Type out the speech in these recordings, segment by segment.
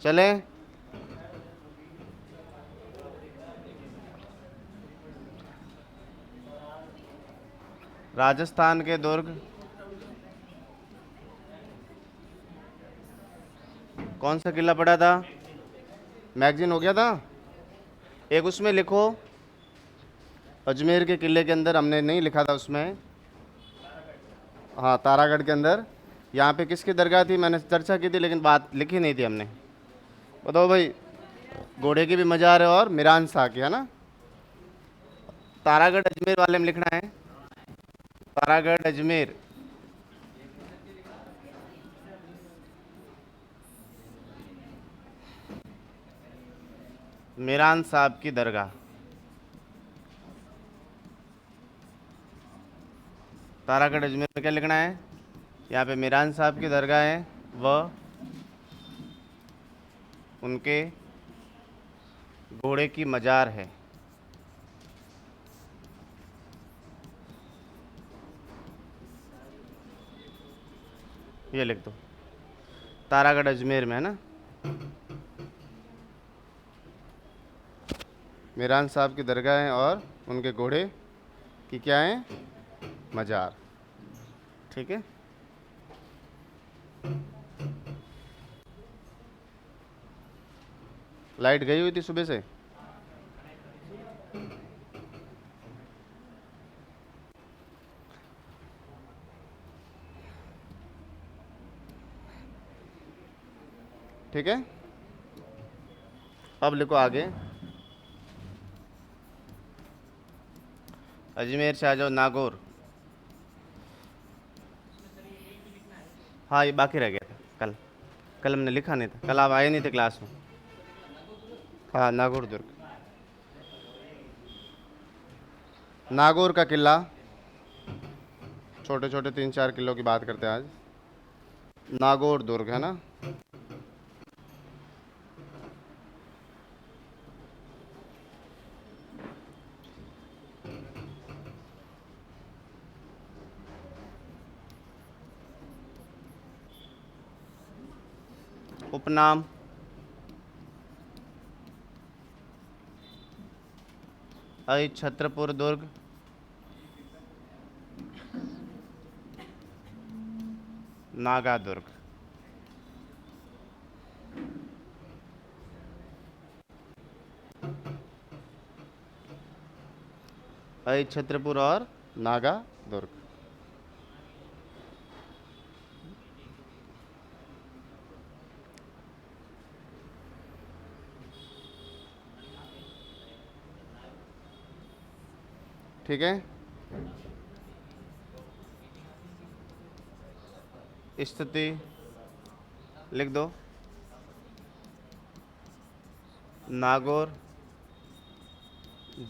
चलें। राजस्थान के दुर्ग। कौन सा किला पड़ा था? मैगजीन हो गया था। एक उसमें लिखो, अजमेर के किले के अंदर हमने नहीं लिखा था उसमें। हाँ, तारागढ़ के अंदर। यहाँ पे किसकी दरगाह थी? मैंने चर्चा की थी लेकिन बात लिखी नहीं थी हमने। बताओ भाई। घोड़े की भी मजार है और मीरान शाह की, है ना। तारागढ़ अजमेर वाले में लिखना है। तारागढ़ अजमेर। मीरान साहब की दरगाह। तारागढ़ अजमेर में क्या लिखना है? यहाँ पे मीरान साहब की दरगाह है, वह उनके घोड़े की मजार है। ये लिख दो, तारागढ़ अजमेर में, है ना। मीरान साहब की दरगाह है और उनके घोड़े की क्या है? मजार। ठीक है। लाइट गई हुई थी सुबह से। ठीक है। अब लिखो आगे। अजमेर से आ जाओ नागौर। हाँ, ये बाकी रह गया था कल। कल हमने लिखा नहीं था, कल आप आए नहीं थे क्लास में। हाँ, नागौर दुर्ग। नागौर का किला। छोटे छोटे 3-4 किलो की बात करते हैं आज। नागौर दुर्ग, है ना। उपनाम। अई छत्रपुर दुर्ग। नागा दुर्ग। अई छत्रपुर और नागा दुर्ग। ठीक है। स्थिति लिख दो। नागौर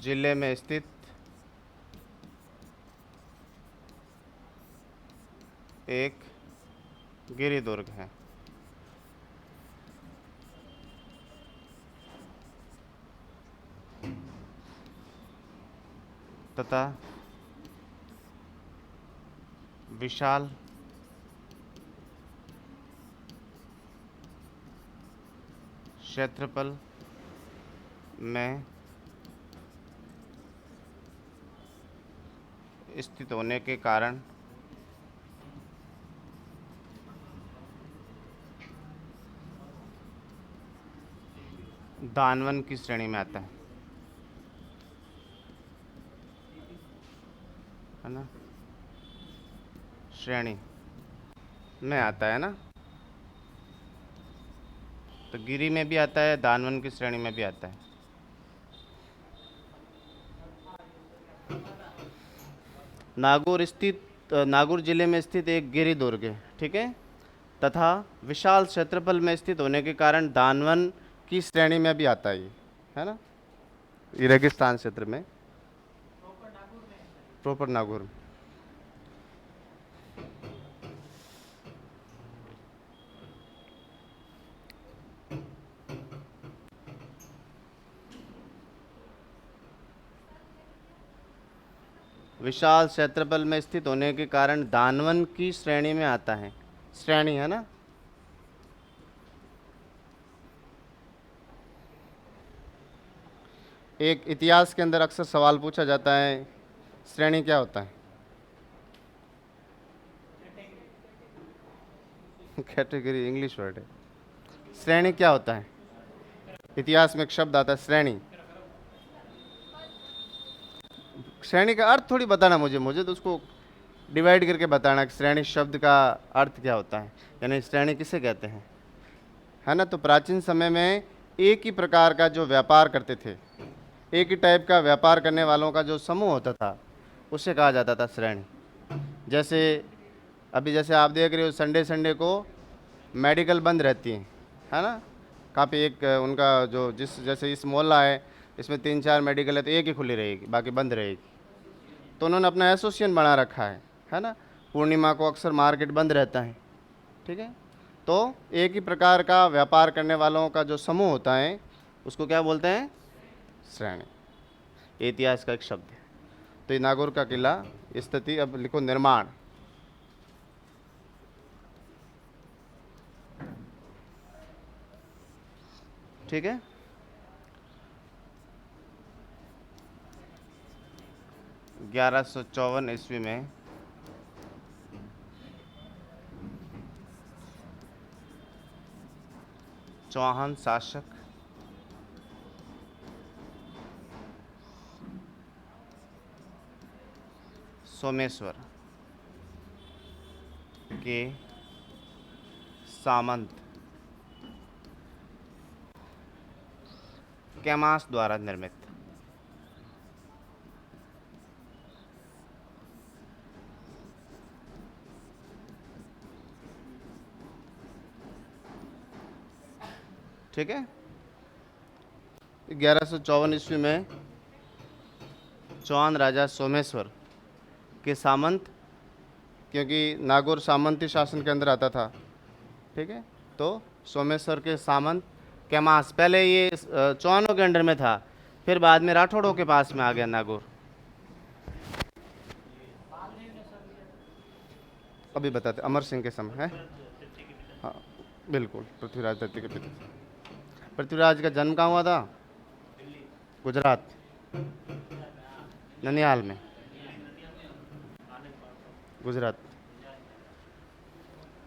जिले में स्थित एक गिरी दुर्ग है। तथा विशाल क्षेत्रफल में स्थित होने के कारण दानवन की श्रेणी में आता है ना। श्रेणी में आता है ना। तो गिरी में भी आता है, दानवन की श्रेणी में भी आता है। नागौर जिले में स्थित एक गिरी दुर्ग है, ठीक है। तथा विशाल क्षेत्रफल में स्थित होने के कारण दानवन की श्रेणी में भी आता है ये, है ना। ये रेगिस्तान क्षेत्र में, प्रॉपर नागौर में। विशाल क्षेत्रफल में स्थित होने के कारण दानवन की श्रेणी में आता है। श्रेणी, है ना। एक इतिहास के अंदर अक्सर सवाल पूछा जाता है, श्रेणी क्या होता है? कैटेगरी इंग्लिश वर्ड है। श्रेणी क्या होता है? इतिहास में एक शब्द आता है श्रेणी। श्रेणी का अर्थ थोड़ी बताना मुझे तो उसको डिवाइड करके बताना कि श्रेणी शब्द का अर्थ क्या होता है, यानी श्रेणी किसे कहते हैं, है ना। तो प्राचीन समय में एक ही प्रकार का जो व्यापार करते थे, एक ही टाइप का व्यापार करने वालों का जो समूह होता था, उसे कहा जाता था श्रेणी। जैसे अभी जैसे आप देख रहे हो, संडे संडे को मेडिकल बंद रहती हैं, है ना। काफ़ी एक उनका जो जिस जैसे इस मोहल्ला है, इसमें 3-4 मेडिकल है, तो एक ही खुली रहेगी, बाकी बंद रहेगी। तो उन्होंने अपना एसोसिएशन बना रखा है ना। पूर्णिमा को अक्सर मार्केट बंद रहता है, ठीक है। तो एक ही प्रकार का व्यापार करने वालों का जो समूह होता है, उसको क्या बोलते हैं? श्रेणी। इतिहास का एक शब्द है। तो ये नागौर का किला स्थिति, अब लिखो निर्माण। ठीक है। ग्यारह सौ 54 ईस्वी में चौहान शासक सोमेश्वर के सामंत कैमास द्वारा निर्मित। ठीक है। 1154 ईस्वी में चौहान राजा सोमेश्वर के सामंत, क्योंकि नागौर सामंती शासन के अंदर आता था, ठीक है। तो सोमेश्वर के सामंत कैमास, पहले ये चौहानों के अंडर में था, फिर बाद में राठौड़ों के पास में आ गया नागौर। अभी बताते, अमर सिंह के समय है। हाँ बिल्कुल, पृथ्वीराज दत्ती के पिता। पृथ्वीराज का जन्म कहाँ हुआ था? गुजरात, ननिहाल में, गुजरात,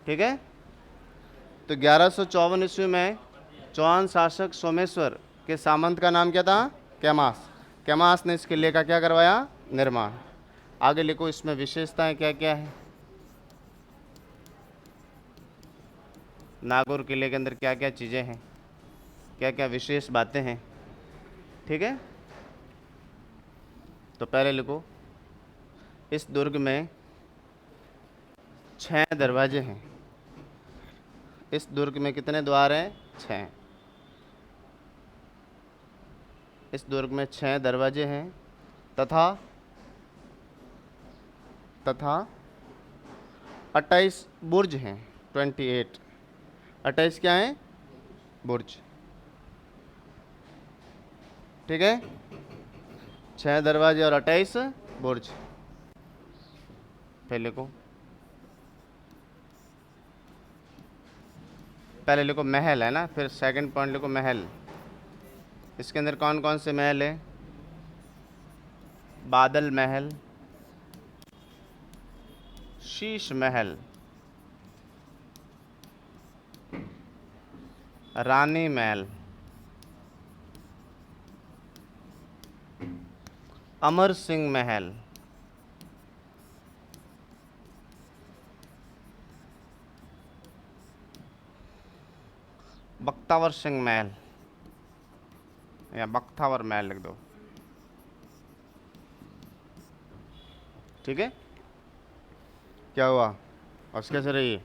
ठीक है। तो 1154 ईस्वी में चौहान शासक सोमेश्वर के सामंत का नाम क्या था? कैमास। कैमास ने इस किले का क्या करवाया? निर्माण। आगे लिखो इसमें विशेषताएं क्या क्या है, नागौर किले के अंदर क्या क्या चीज़ें हैं, क्या क्या विशेष बातें हैं, ठीक है। तो पहले लिखो, इस दुर्ग में 6 दरवाजे हैं। इस दुर्ग में कितने द्वार हैं? 6। इस दुर्ग में 6 दरवाजे हैं तथा 28 बुर्ज हैं। 28 28 क्या हैं? बुर्ज, ठीक है। 6 दरवाजे और 28 बुर्ज। पहले को पहले लिखो महल, है ना, फिर सेकंड पॉइंट लिखो महल। इसके अंदर कौन कौन से महल है? बादल महल, शीश महल, रानी महल, अमर सिंह महल, बख्तावर सिंह महल, या बख्तावर महल लिख दो, ठीक है। क्या हुआ? और कैसे रही?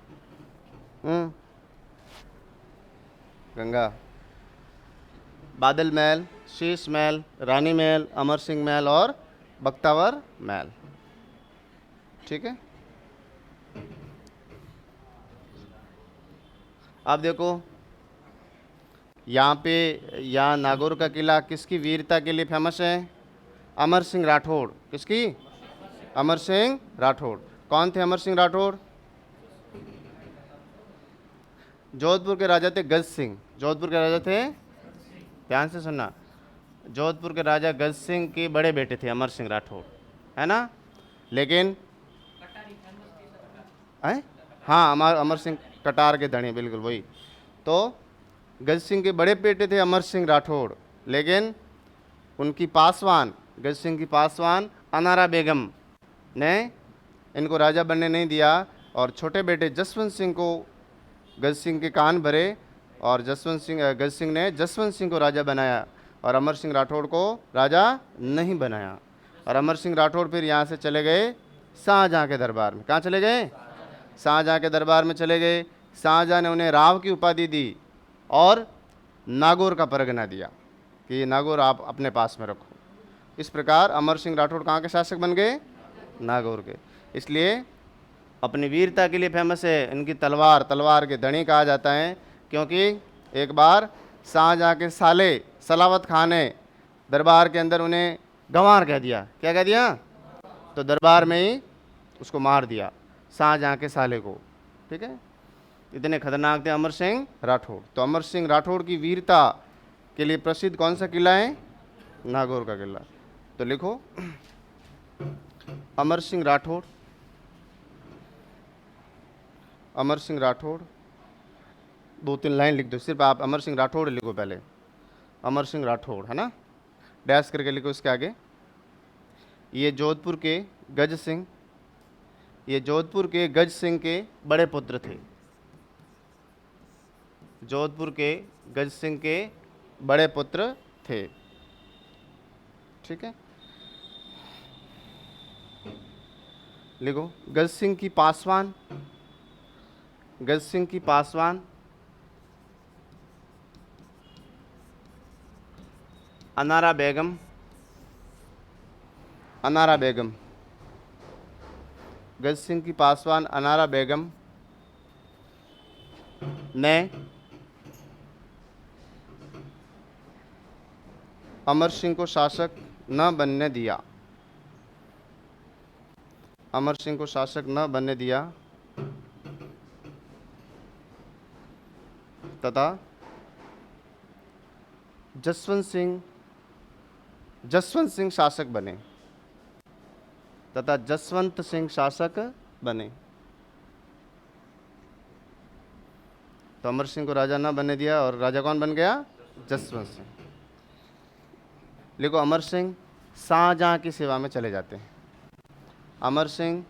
गंगा, बादल महल, शीश महल, रानी महल, अमर सिंह महल और बख्तावर महल, ठीक है। अब देखो यहाँ नागौर का किला किसकी वीरता के लिए फेमस है? अमर सिंह राठौड़। किसकी? अमर सिंह राठौड़। कौन थे अमर सिंह राठौड़? जोधपुर के राजा थे गज सिंह। जोधपुर के राजा थे, ध्यान से सुनना, जोधपुर के राजा गज सिंह के बड़े बेटे थे अमर सिंह राठौड़, है ना। लेकिन है, हाँ, अमर अमर सिंह कटार के धनी, बिल्कुल वही। तो गज सिंह के बड़े बेटे थे अमर सिंह राठौड़, लेकिन उनकी पासवान, गज सिंह की पासवान अनारा बेगम ने इनको राजा बनने नहीं दिया, और छोटे बेटे जसवंत सिंह को गज सिंह के कान भरे, और गज सिंह ने जसवंत सिंह को राजा बनाया, और अमर सिंह राठौड़ को राजा नहीं बनाया। और अमर सिंह राठौड़ फिर यहाँ से चले गए शाहजहाँ के दरबार में। कहाँ चले गए? शाहजहाँ के दरबार में चले गए। शाहजहाँ ने उन्हें राव की उपाधि दी और नागौर का परगना दिया कि ये नागौर आप अपने पास में रखो। इस प्रकार अमर सिंह राठौड़ कहाँ के शासक बन गए? नागौर के। इसलिए अपनी वीरता के लिए फेमस है। इनकी तलवार के धनी कहा जाता है, क्योंकि एक बार शाहजहाँ के साले सलावत खान ने दरबार के अंदर उन्हें गंवार कह दिया। क्या कह दिया? तो दरबार में ही उसको मार दिया, शाहजहाँ के साले को। ठीक है, इतने खतरनाक थे अमर सिंह राठौड़। तो अमर सिंह राठौड़ की वीरता के लिए प्रसिद्ध कौन सा किला है? नागौर का किला। तो लिखो अमर सिंह राठौड़, अमर सिंह राठौड़, 2-3 लाइन लिख दो, सिर्फ आप अमर सिंह राठौड़ लिखो पहले, अमर सिंह राठौड़, है ना, डैश करके लिखो इसके आगे। ये जोधपुर के गज सिंह, ये जोधपुर के गज सिंह के बड़े पुत्र थे। जोधपुर के गज सिंह के बड़े पुत्र थे। ठीक है, लिखो गज सिंह की पासवान, गज सिंह की पासवान अनारा बेगम, अनारा बेगम, गज सिंह की पासवान अनारा बेगम ने अमर सिंह को शासक न बनने दिया, अमर सिंह को शासक न बनने दिया तथा जसवंत सिंह शासक बने, तथा जसवंत सिंह शासक बने। तो अमर सिंह को राजा न बनने दिया और राजा कौन बन गया? जसवंत सिंह। लिखो अमर सिंह शाहजहाँ की सेवा में चले जाते हैं। अमर सिंह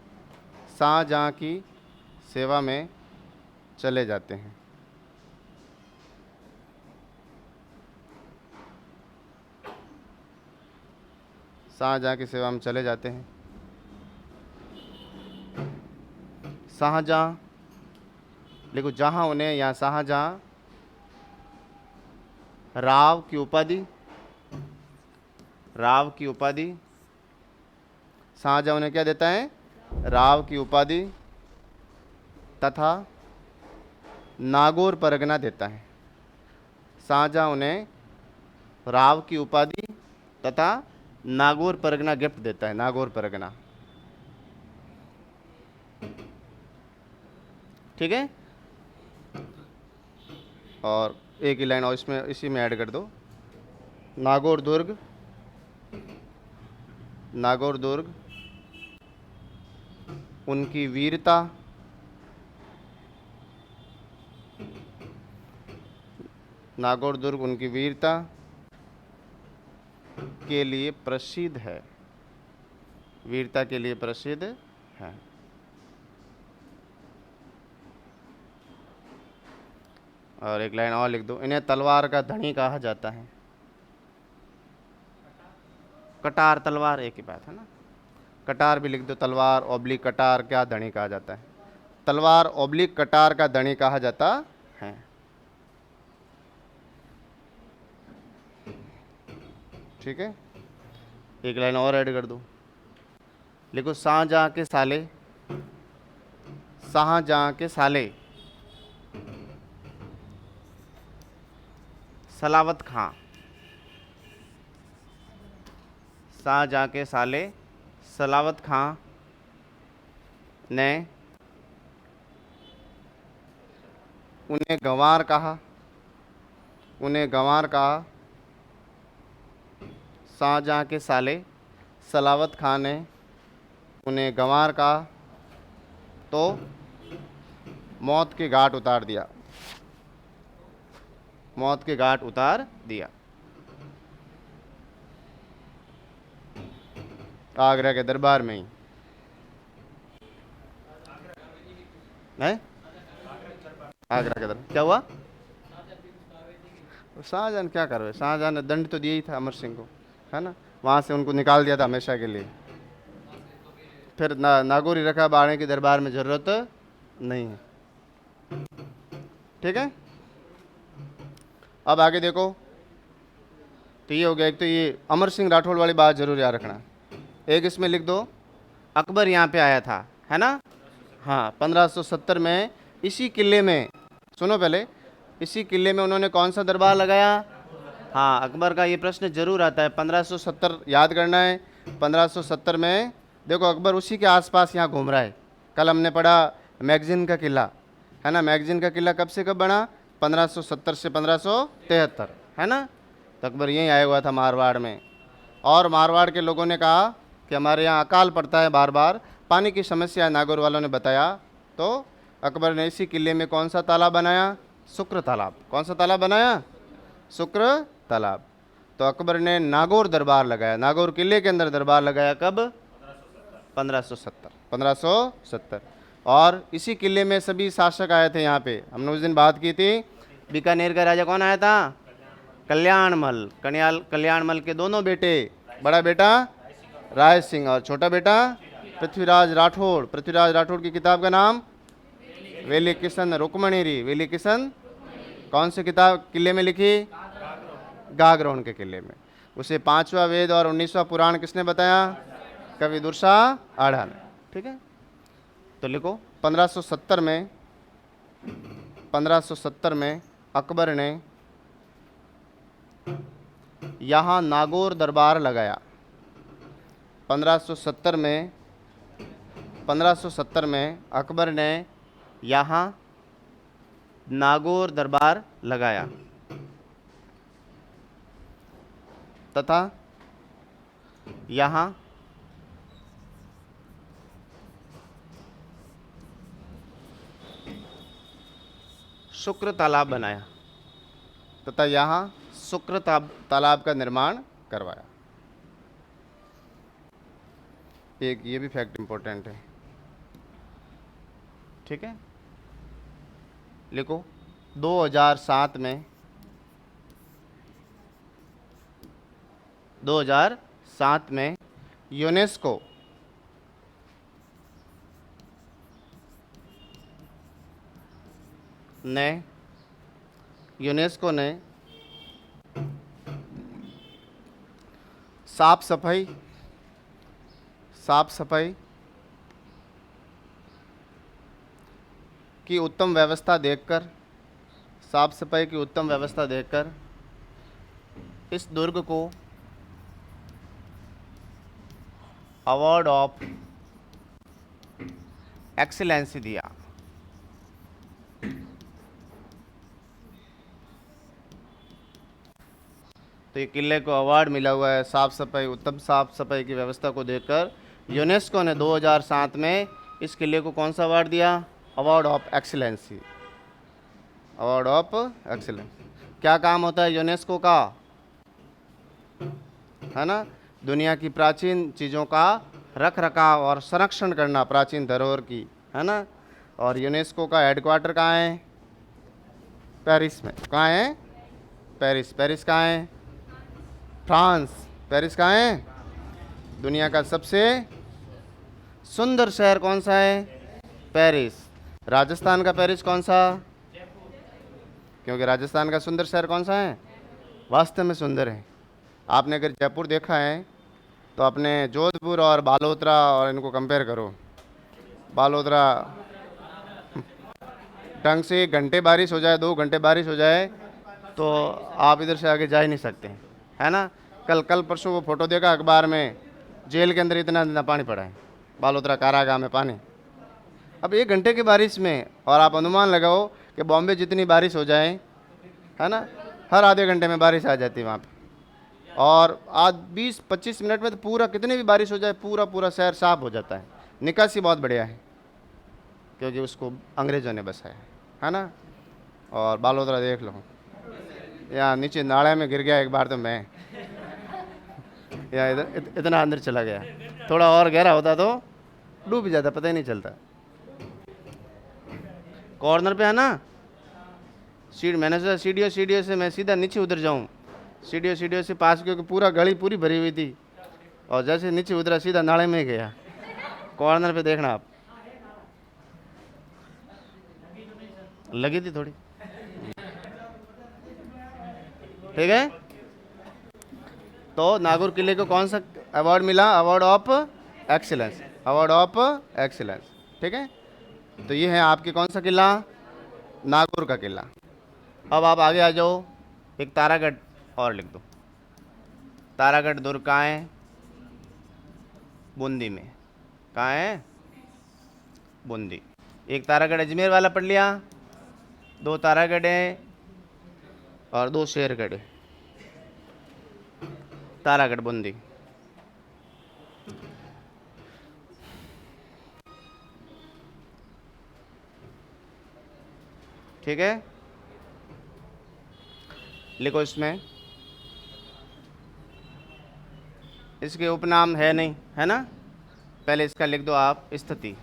शाहजहाँ की सेवा में चले जाते हैं। शाहजहाँ की सेवा में चले जाते हैं। शाहजहाँ लिखो, जहाँ उन्हें, यहाँ शाहजहाँ राव की उपाधि, राव की उपाधि, शाहजहाँ उन्हें क्या देता है? राव की उपाधि तथा नागौर परगना देता है। शाहजहाँ उन्हें राव की उपाधि तथा नागौर परगना गिफ्ट देता है, नागौर परगना। ठीक है, और एक ही लाइन और इसमें इसी में ऐड कर दो, नागौर दुर्ग, नागौर दुर्ग उनकी वीरता, नागौर दुर्ग उनकी वीरता के लिए प्रसिद्ध है, वीरता के लिए प्रसिद्ध है। और एक लाइन और लिख दो, इन्हें तलवार का धनी कहा जाता है। कटार तलवार एक ही बात है ना, कटार भी लिख दो, तलवार ओब्लिक कटार क्या धनी कहा जाता है? तलवार ओब्लिक कटार का धनी कहा जाता है। ठीक है, एक लाइन और ऐड कर दो, लिखो शाहजहाँ के साले, शाहजहाँ के साले सलावत खां, शाहजहाँ के साले सलावत खां ने उन्हें गंवार कहा, उन्हें गंवार कहा शाहजहाँ के साले सलावत खान ने उन्हें गंवार कहा तो मौत के घाट उतार दिया, मौत के घाट उतार दिया। आगरा के दरबार में ही है, आगरा के दरबार। क्या हुआ? शाहजहां क्या कर रहे? शाहजहां ने दंड तो दिया ही था अमर सिंह को, है ना, वहां से उनको निकाल दिया था हमेशा के लिए। फिर नागौरी रखा, बाड़े के दरबार में जरूरत नहीं है। ठीक है, अब आगे देखो। तो ये हो गया, एक तो ये अमर सिंह राठौड़ वाली बात जरूर याद रखना। एक इसमें लिख दो, अकबर यहाँ पे आया था, है ना। हाँ, 1570 में इसी किले में, सुनो पहले, इसी किले में उन्होंने कौन सा दरबार लगाया? हाँ, अकबर का ये प्रश्न जरूर आता है। 1570 याद करना है। 1570 में देखो अकबर उसी के आसपास यहाँ घूम रहा है। कल हमने पढ़ा मैगजीन का किला, है ना। मैगजीन का किला कब से कब बना? 1570 से 1573, है ना। तो अकबर यहीं आया हुआ था मारवाड़ में, और मारवाड़ के लोगों ने कहा कि हमारे यहाँ अकाल पड़ता है बार बार, पानी की समस्या है, नागौर वालों ने बताया। तो अकबर ने इसी किले में कौन सा तालाब बनाया? शुक्र तालाब। कौन सा तालाब बनाया? शुक्र तालाब। तो अकबर ने नागौर दरबार लगाया, नागौर किले के अंदर दरबार लगाया। कब? 1570। और इसी किले में सभी शासक आए थे यहाँ पे। हमने उस दिन बात की थी, बीकानेर का राजा कौन आया था? कल्याणमल। कल्याणमल के दोनों बेटे, बड़ा बेटा राय सिंह और छोटा बेटा पृथ्वीराज राठौड़। पृथ्वीराज राठौड़ की किताब का नाम वेली किशन रुक्मणीरी। वेली किशन कौन सी किताब किले में लिखी? गागरोन के किले में। उसे 5वां वेद और 19वां पुराण किसने बताया? कवि दुर्सा आढ़ा ने। ठीक है, तो लिखो 1570 में अकबर ने यहाँ नागौर दरबार लगाया। 1570 में अकबर ने यहाँ नागौर दरबार लगाया तथा यहाँ शुक्र तालाब बनाया, तथा यहाँ शुक्र तालाब का निर्माण करवाया। एक ये भी फैक्ट इंपॉर्टेंट है। ठीक है, लिखो 2007 में यूनेस्को ने साफ सफाई की उत्तम व्यवस्था देखकर इस दुर्ग को अवार्ड ऑफ एक्सीलेंसी दिया। तो ये किले को अवार्ड मिला हुआ है उत्तम साफ सफाई की व्यवस्था को देखकर। यूनेस्को ने 2007 में इस किले को कौन सा अवार्ड दिया? Award of excellency. Award of excellency. क्या काम होता है यूनेस्को का? है ना, दुनिया की प्राचीन चीज़ों का रख रखाव और संरक्षण करना, प्राचीन धरोहर की, है ना। और यूनेस्को का हेडक्वार्टर कहाँ है? पेरिस में। कहाँ है? पेरिस। पेरिस कहाँ है? फ्रांस। पेरिस कहाँ है? दुनिया का सबसे सुंदर शहर कौन सा है? पेरिस। राजस्थान का पेरिस कौन सा? क्योंकि राजस्थान का सुंदर शहर कौन सा है? वास्तव में सुंदर है। आपने अगर जयपुर देखा है तो अपने जोधपुर और बालोतरा और इनको कंपेयर करो। बालोतरा ढंग से 1 घंटे बारिश हो जाए, 2 घंटे बारिश हो जाए तो आप इधर से आगे जा ही नहीं सकते, है ना। कल परसों वो फोटो देखा अखबार में, जेल के अंदर इतना पानी पड़ा है, बालोतरा कारागाह में पानी। अब 1 घंटे की बारिश में, और आप अनुमान लगाओ कि बॉम्बे जितनी बारिश हो जाए, है ना, हर आधे घंटे में बारिश आ जाती है वहाँ पे। और आज 20-25 मिनट में तो पूरा, कितनी भी बारिश हो जाए, पूरा पूरा शहर साफ हो जाता है। निकासी बहुत बढ़िया है, क्योंकि उसको अंग्रेज़ों ने बसाया है ना। और बालोतरा देख लो, यहाँ नीचे नाले में गिर गया एक बार तो मैं, यहाँ इधर इतना अंदर चला गया। थोड़ा और गहरा होता तो डूब जाता, पता ही नहीं चलता। कॉर्नर पे है ना सीढ़ी, मैंने सोचा सीढ़ियों से मैं सीधा नीचे उतर जाऊँ, सीढ़ियों से पास, क्योंकि पूरा गली पूरी भरी हुई थी, और जैसे नीचे उतरा सीधा नाले में ही गया। कॉर्नर पे देखना आप, लगी थी थोड़ी, ठीक है। तो नागौर किले को कौन सा अवार्ड मिला? Award of excellence, award of excellence, ठीक है। तो ये है आपके कौन सा किला? नागौर का किला। अब आप आगे आ जाओ, एक तारागढ़ और लिख दो। तारागढ़ दुर्ग कहाँ है? बूंदी में। कहाँ है? बूंदी। एक तारागढ़ अजमेर वाला पढ़ लिया, 2 तारागढ़ है और 2 शेरगढ़ है। तारागढ़ बूंदी, ठीक है। लिखो इसमें, इसके उपनाम है नहीं, है ना। पहले इसका लिख दो आप, स्थिति।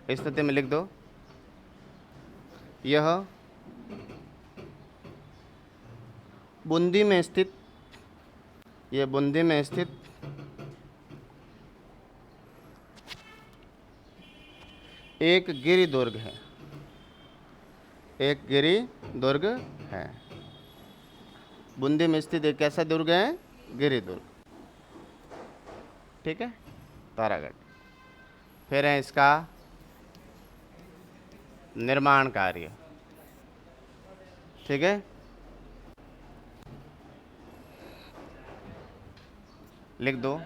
स्थिति में लिख दो, यह बूंदी में स्थित, यह बूंदी में स्थित एक गिरि दुर्ग है, एक गिरि दुर्ग है। बूंदी में स्थित एक कैसा दुर्ग है? गिरि दुर्ग, ठीक है। तारागढ़। फिर है इसका निर्माण कार्य, ठीक है। लिख दो,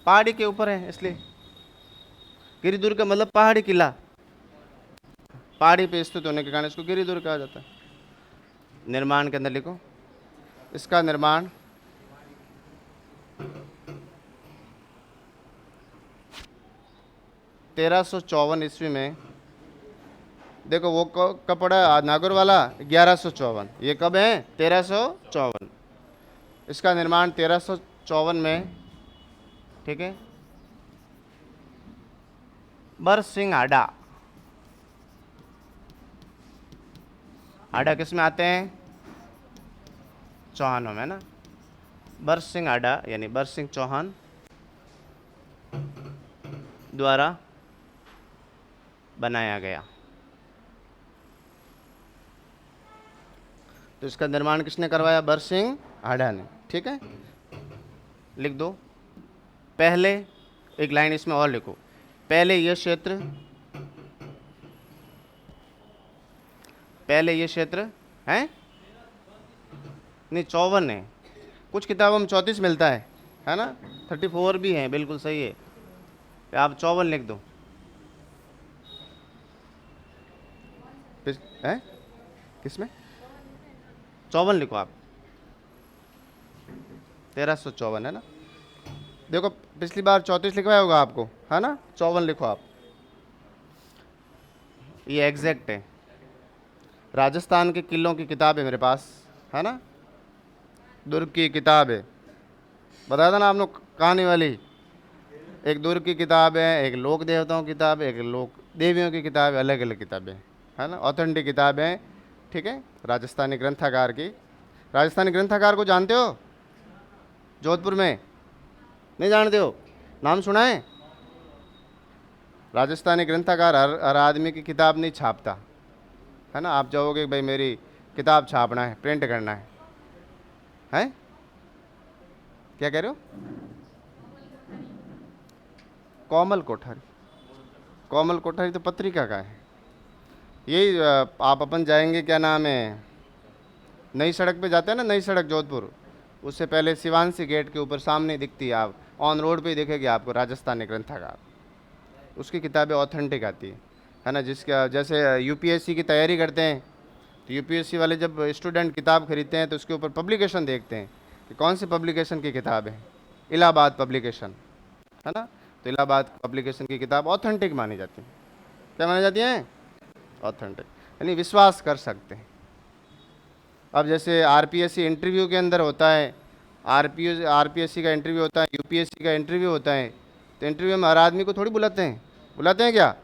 पहाड़ी के ऊपर है इसलिए गिरि दुर्ग का मतलब पहाड़ी किला, पहाड़ी पे स्थित होने के कारण इसको गिरि दुर्ग कहा जाता है। निर्माण के अंदर लिखो, इसका निर्माण 1354 ईस्वी में। देखो वो कब पड़ा नागौर वाला? 1154। ये कब है? 1354। इसका निर्माण 1354 में, ठीक है। बरसिंह हाडा, हाडा किस में आते हैं? चौहानों में ना। बरसिंह हाडा यानी बरसिंह चौहान द्वारा बनाया गया। तो इसका निर्माण किसने करवाया? बरसिंह हाडा ने, ठीक है। लिख दो, पहले एक लाइन इसमें और लिखो, पहले ये क्षेत्र, पहले ये क्षेत्र है नहीं 54 है, कुछ किताबों में 34 मिलता है ना, 34 भी है, बिल्कुल सही है। आप 54 लिख दो, है किसमें? 54 लिखो आप, 1354 है ना। देखो पिछली बार 34 लिखवाया होगा आपको, है ना। 54 लिखो आप, ये एग्जैक्ट है। राजस्थान के किलों की किताब है मेरे पास, है ना। दुर्ग की किताब है, बताया था ना आप लोग कहानी वाली। एक दुर्ग की किताब है, एक लोक देवताओं की किताब है, एक लोक देवियों की किताब है, अलग अलग किताबें, है ना। ऑथेंटिक किताबें, ठीक है, राजस्थानी ग्रंथागार की। राजस्थानी ग्रंथागार को जानते हो? जोधपुर में नहीं जानते हो? नाम सुना है? राजस्थानी ग्रंथागार हर आदमी की किताब नहीं छापता, है ना। आप जाओगे भाई मेरी किताब छापना है, प्रिंट करना है? क्या कह रहे हो? कोमल कोठारी, कोमल कोठारी तो पत्रिका का है। यही आप अपन जाएंगे, क्या नाम है, नई सड़क पे जाते हैं ना, नई सड़क जोधपुर, उससे पहले शिवानसी गेट के ऊपर सामने दिखती है, आप ऑन रोड पे ही दिखेगी आपको राजस्थानी ग्रंथागार। उसकी किताबें ऑथेंटिक आती है ना। जिसका जैसे यूपीएससी की तैयारी करते हैं तो यूपीएससी वाले जब स्टूडेंट किताब खरीदते हैं तो उसके ऊपर पब्लिकेशन देखते हैं कि कौन सी पब्लिकेशन की किताब है। इलाहाबाद पब्लिकेशन है ना, तो इलाहाबाद पब्लिकेशन की किताब ऑथेंटिक मानी जाती है। क्या मानी जाती है? ऑथेंटिक, यानी विश्वास कर सकते हैं। अब जैसे आरपीएससी इंटरव्यू के अंदर होता है, आरपीएससी का इंटरव्यू होता है, यूपीएससी का इंटरव्यू होता है, तो इंटरव्यू में हर आदमी को थोड़ी बुलाते हैं, बुलाते हैं क्या?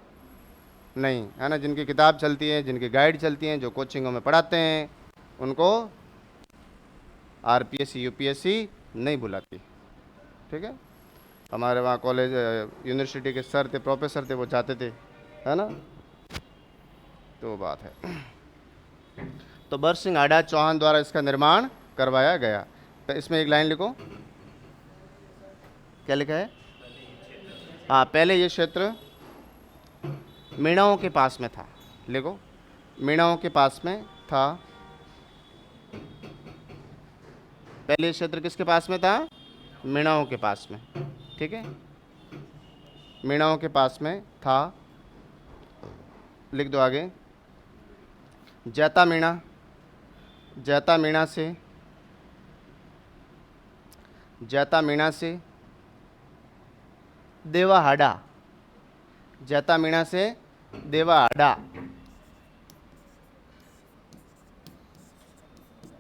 नहीं, है ना। जिनकी किताब चलती है, जिनकी गाइड चलती हैं, जो कोचिंगों में पढ़ाते हैं, उनको आरपीएससी यूपीएससी नहीं बुलाती। ठीक है। हमारे वहाँ कॉलेज यूनिवर्सिटी के सर थे, प्रोफेसर थे, वो जाते थे, है ना। तो बात है। तो बरसिंह आडा चौहान द्वारा इसका निर्माण करवाया गया। तो इसमें एक लाइन लिखो, क्या लिखा है? हाँ, पहले ये क्षेत्र मीणाओं के पास में था। लिखो, मीणाओं के पास में था। पहले ये क्षेत्र किसके पास में था? मीणाओं के पास में। ठीक है, मीणाओं के पास में था। लिख दो आगे, जैता मीणा, जैता मीणा से, जैता मीणा से देवाहाड़ा, जैता मीणा से देवाहाड़ा,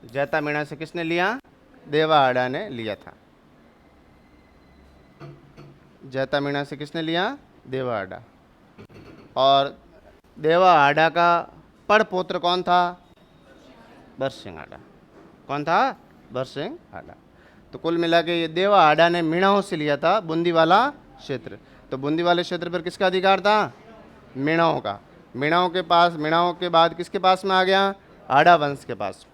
जैता मीणा से किसने लिया? देवाहाड़ा ने लिया था। जैता मीणा से किसने लिया? देवाहाड़ा। और देवाहाड़ा का पड़पोत्र कौन था? बरसिंह आडा। कौन था? बरसिंह आडा। तो कुल मिला के ये देवाहाड़ा ने मीणाओं से लिया था बूंदी वाला क्षेत्र। तो बूंदी वाले क्षेत्र पर किसका अधिकार था? मीणाओं का। मीणाओं के पास, मीणाओं के बाद किसके पास में आ गया? आडा वंश के पास।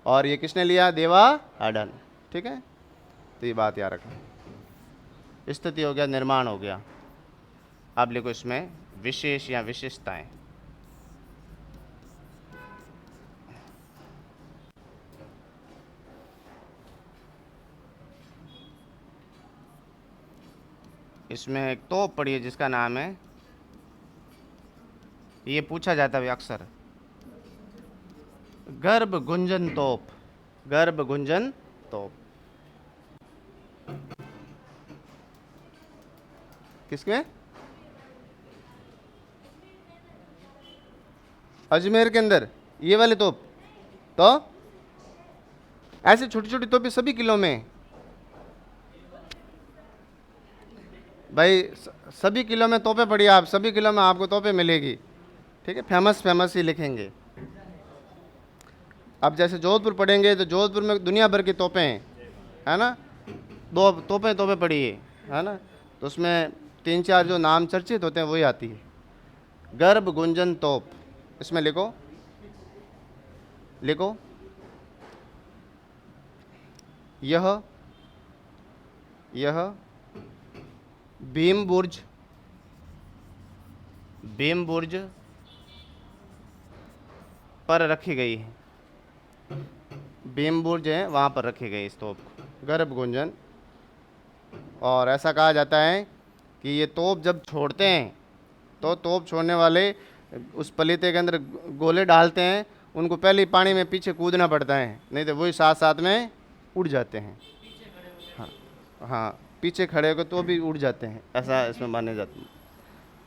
और ये किसने लिया? देवाहाड़ा ने। ठीक है, तो ये बात याद रखना। स्थिति हो गया, निर्माण हो गया। अब लिखो इसमें विशेष या विशेषताएं। इसमें एक तोप पड़ी है जिसका नाम है, ये पूछा जाता है अक्सर, गर्भ गुंजन तोप। गर्भ गुंजन तोप किसमें? अजमेर के अंदर ये वाले तोप। तो ऐसे छोटी छोटी तोपें सभी किलो में भाई, सभी किलो में तोपें पड़ी, आप सभी किलो में आपको तोपें मिलेगी। ठीक है, फेमस फेमस ही लिखेंगे। अब जैसे जोधपुर पढ़ेंगे तो जोधपुर में दुनिया भर की तोपें हैं, है ना। दो तोपें पड़ी है ना, तो उसमें 3-4 जो नाम चर्चित होते हैं वही आती है। गर्भ गुंजन तोप, इसमें लिखो, लिखो यह भीम बुर्ज, भीम बुर्ज पर रखी गई है। भीम बुर्ज है वहाँ पर रखी गई इस तोप को, गर्भ गुंजन। और ऐसा कहा जाता है कि ये तोप जब छोड़ते हैं तो तोप छोड़ने वाले उस पलीते के अंदर गोले डालते हैं, उनको पहले ही पानी में पीछे कूदना पड़ता है, नहीं तो वही साथ साथ में उड़ जाते हैं। हाँ हाँ, पीछे खड़े होकर तो भी उड़ जाते हैं, ऐसा इसमें माने जाते हैं।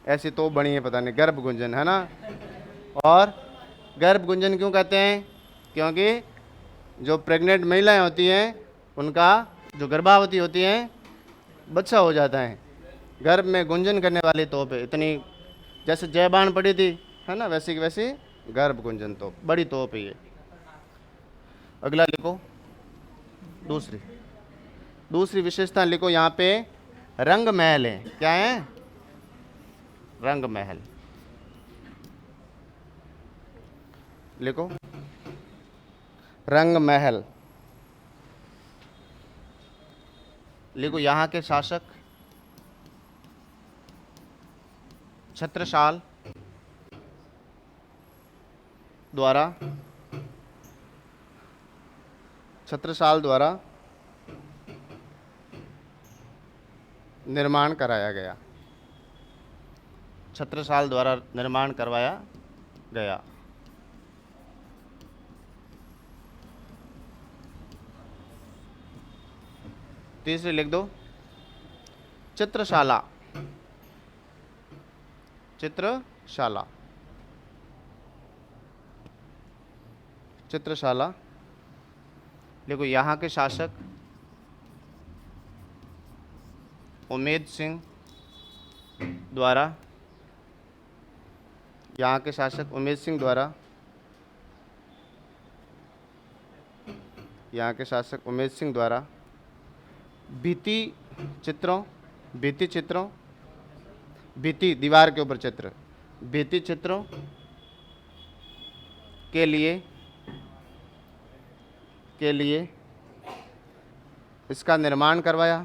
ऐसी तोप बनी है, पता नहीं, गर्भ गुंजन, है ना। और गर्भ गुंजन क्यों कहते हैं? क्योंकि जो प्रेग्नेंट महिलाएं होती हैं उनका जो गर्भावती होती हैं बच्चा हो जाता है, गर्भ में गुंजन करने वाली तोप है। इतनी जैसे जयबान पड़ी थी, है ना, वैसी की वैसी गर्भ गुंजन तोप, बड़ी तोप है ये। अगला लिखो, दूसरी विशेषता लिखो, यहाँ पे रंग महल है। क्या है? रंग महल। लिखो, रंग महल। लिखो, यहाँ के शासक छत्रसाल द्वारा निर्माण कराया गया। छत्रसाल द्वारा निर्माण करवाया गया। तीसरी लिख दो, चित्रशाला। चित्रशाला, चित्रशाला देखो, यहाँ के शासक उमेद सिंह द्वारा, यहाँ के शासक उमेद सिंह द्वारा, यहाँ के शासक उमेद सिंह द्वारा भित्ति चित्रों, भित्ति चित्रों, भित्ति दीवार के ऊपर चित्र, भित्ति चित्रों के लिए इसका निर्माण करवाया।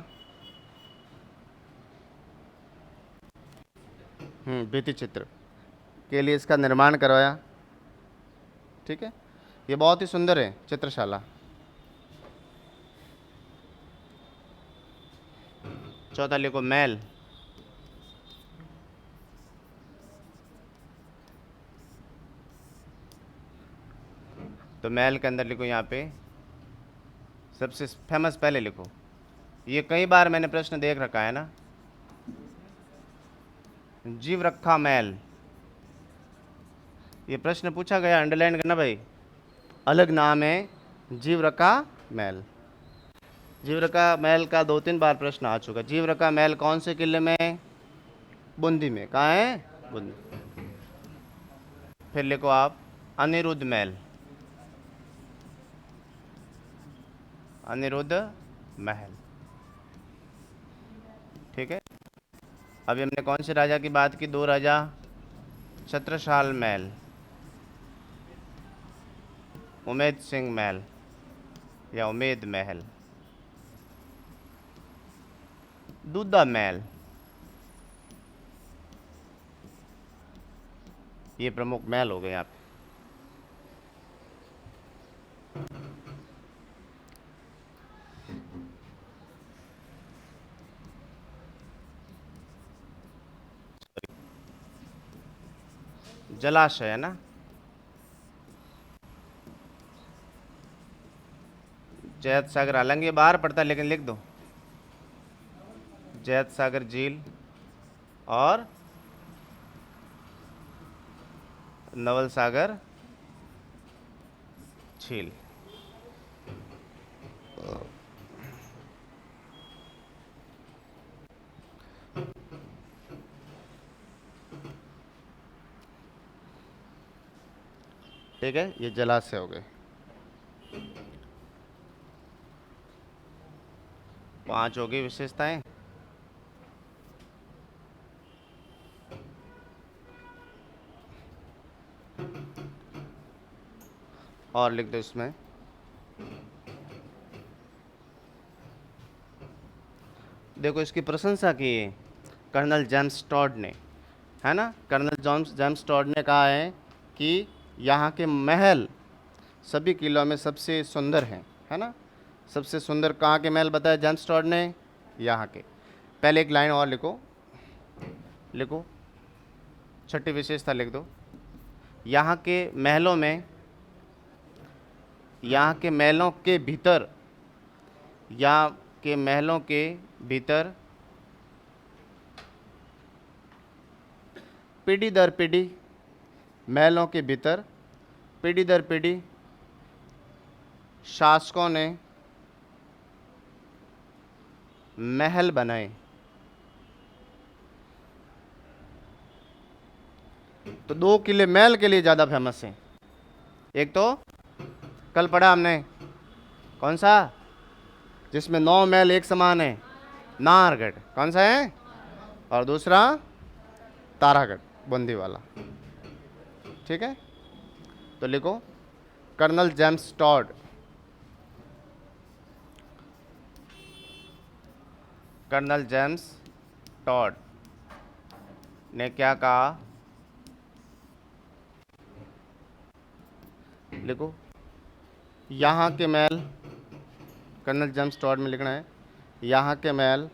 भित्ति चित्र के लिए इसका निर्माण करवाया। ठीक है, ये बहुत ही सुंदर है चित्रशाला। चौथा लिखो, महल। तो महल के अंदर लिखो, यहाँ पे सबसे फेमस पहले लिखो, ये कई बार मैंने प्रश्न देख रखा है ना, जीवरखा महल। ये प्रश्न पूछा गया, अंडरलाइन करना भाई। अलग नाम है जीवरखा महल। जीवरखा महल का 2-3 बार प्रश्न आ चुका। जीवरखा महल कौन से किले में है? बूंदी में। कहाँ है? बूंदी। फिर लिखो आप, अनिरुद्ध महल। अनिरुद्ध महल। ठीक है, अभी हमने कौन से राजा की बात की? 2 राजा। छत्रसाल महल, उमेद सिंह महल या उमेद महल, दूधा महल, ये प्रमुख महल हो गए यहाँ पे। जलाशय है ना, जैत सागर, हालांकि ये बाहर पड़ता है लेकिन लिख दो, जैत सागर झील और नवल सागर झील। ठीक है, ये जलाशय हो गए। 5 हो गई विशेषताएं। और लिख दो इसमें, देखो इसकी प्रशंसा की है कर्नल जेम्स टॉड ने, है ना। कर्नल जेम्स टॉड ने कहा है कि यहाँ के महल सभी किलों में सबसे सुंदर हैं, है ना। सबसे सुंदर कहाँ के महल बताया जेम्स टॉड ने? यहाँ के। पहले एक लाइन और लिखो, लिखो, छठी विशेषता लिख दो, यहाँ के महलों में, यहाँ के महलों के भीतर, यहाँ के महलों के भीतर पीढ़ी दर पीढ़ी, महलों के भीतर पीढ़ी दर पीढ़ी शासकों ने महल बनाए। तो 2 किले महल के लिए ज़्यादा फेमस हैं। एक तो कल पढ़ा हमने, कौन सा, जिसमें 9 महल एक समान है, नाहरगढ़, कौन सा है? और दूसरा तारागढ़, बूंदी वाला। ठीक है, तो लिखो, colonel James Tod, colonel James Tod ने क्या कहा? लिखो, यहाँ के महल, कर्नल जेम्स टॉड में लिखना है, यहाँ के महल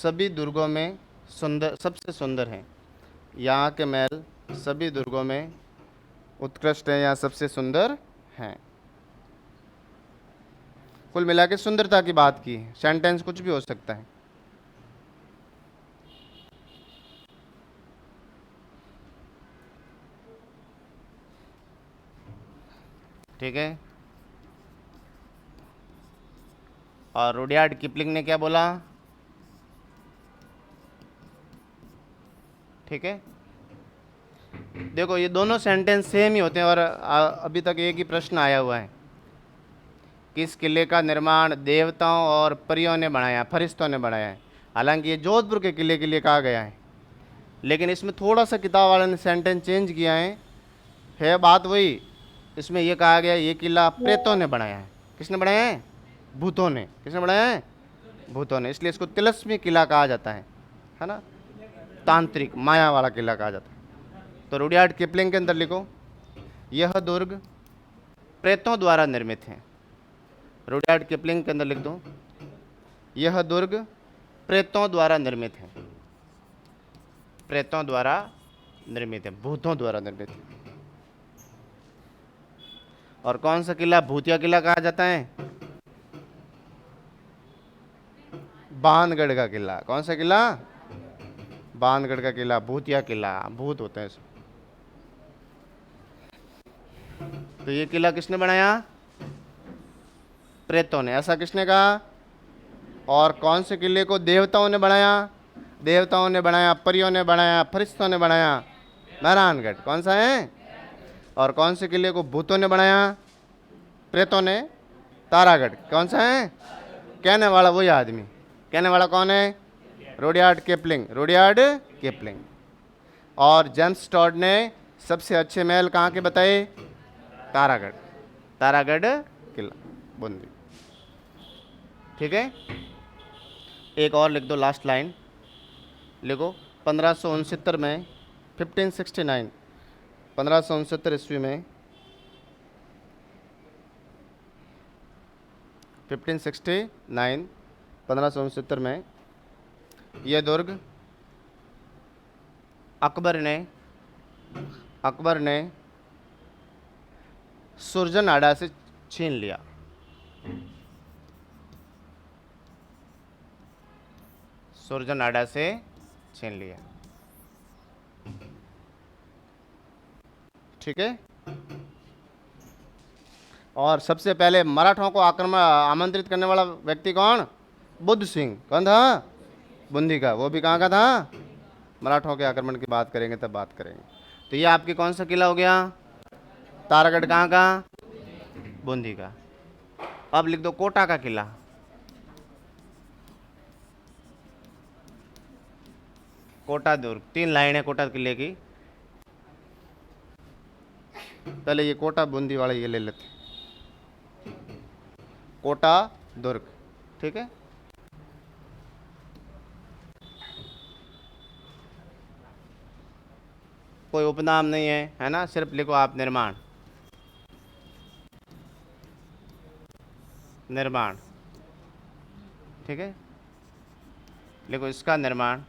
सभी दुर्गों में सुंदर, सबसे सुंदर है। यहाँ के महल सभी दुर्गों में उत्कृष्ट है या सबसे सुंदर हैं। कुल मिला के सुंदरता की बात की है। सेंटेंस कुछ भी हो सकता है। ठीक है। और रुडयार्ड किपलिंग ने क्या बोला? ठीक है। देखो ये दोनों सेंटेंस सेम ही होते हैं और अभी तक एक ही प्रश्न आया हुआ है। किस किले का निर्माण देवताओं और परियों ने बनाया, फरिश्तों ने बनाया है। हालांकि ये जोधपुर के किले के लिए कहा गया है, लेकिन इसमें थोड़ा सा किताब वाले ने सेंटेंस चेंज किया है बात वही। इसमें यह कहा गया ये किला प्रेतों ने बनाया है। किसने बनाया है? भूतों ने। किसने बनाया है? भूतों ने। इसलिए इसको तिलस्मी किला कहा जाता है ना, तांत्रिक माया वाला किला कहा जाता है। तो रुडयार्ड किपलिंग के अंदर लिखो, यह दुर्ग प्रेतों द्वारा निर्मित है। रुडयार्ड किपलिंग के अंदर लिख दो, यह दुर्ग प्रेतों द्वारा निर्मित है। प्रेतों द्वारा निर्मित है, भूतों द्वारा निर्मित है। और कौन सा किला भूतिया किला कहा जाता है? बाणगढ़ का किला। कौन सा किला? बाणगढ़ का किला भूतिया किला, भूत होते हैं इसमें। तो ये किला किसने बनाया? प्रेतों ने। ऐसा किसने कहा? और कौन से किले को देवताओं ने बनाया? देवताओं ने बनाया, परियों ने बनाया, फरिश्तों ने बनाया, मेहरानगढ़। कौन सा है? और कौन से किले को भूतों ने बनाया? प्रेतों ने, तारागढ़। कौन सा है? कहने वाला वही आदमी। कहने वाला कौन है? Rudyard Kipling. Rudyard Kipling. और जेम्स टॉड ने सबसे अच्छे महल कहाँ के बताए? तारागढ़। तारागढ़ किला, बूंदी। ठीक है। एक और लिख दो, लास्ट लाइन लिखो। 1569 में 1569 1569 ईस्वी में 1569 में यह दुर्ग अकबर ने सुरजनाडा से छीन लिया। सुरजनाडा से छीन लिया। ठीक है। और सबसे पहले मराठों को आक्रमण आमंत्रित करने वाला व्यक्ति कौन? बुद्ध सिंह। कौन था? बूंदी का। वो भी कहाँ का था? मराठों के आक्रमण की बात करेंगे तब बात करेंगे। तो ये आपकी कौन सा किला हो गया? तारागढ़। कहाँ का? बूंदी का। अब लिख दो कोटा का किला। कोटा दुर्ग। 3 लाइन है कोटा किले की। पहले ये कोटा बूंदी वाला ये ले लेते, कोटा दुर्ग। ठीक है। कोई उपनाम नहीं है ना, सिर्फ लिखो आप निर्माण। निर्माण। ठीक है। लिखो इसका निर्माण